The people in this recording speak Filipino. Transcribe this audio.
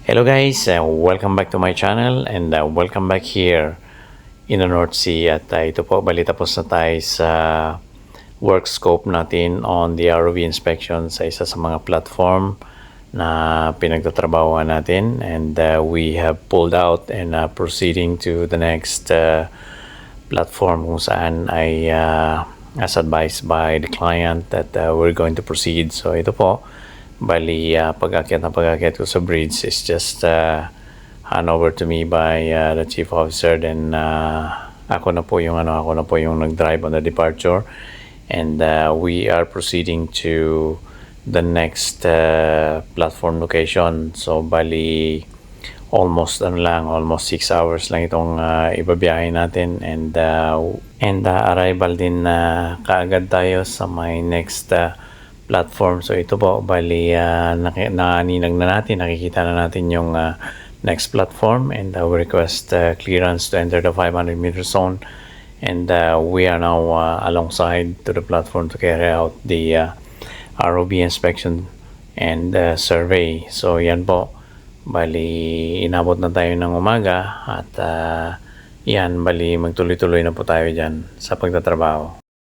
Hello guys, welcome back to my channel and welcome back here in the North Sea at ito po, bali tapos na tayo sa work scope natin on the ROV inspection sa isa sa mga platform na pinagtatrabahuan natin, and we have pulled out and proceeding to the next platform kung saan ay as advised by the client that we're going to proceed. So ito po, bali pag-akyat ko sa bridge is just hand over to me by the chief officer. Then ako na po yung nag-drive on the departure, and we are proceeding to the next platform location. So bali almost 6 hours lang itong ibabiyahe natin, and arrival din na kaagad tayo sa my next platform. So ito po, bali naninag na natin, nakikita na natin yung next platform, and we request clearance to enter the 500-meter zone, and we are now alongside to the platform to carry out the ROV inspection and survey. So yan po, bali inabot na tayo ng umaga at yan, bali magtuloy-tuloy na po tayo dyan sa pagtatrabaho.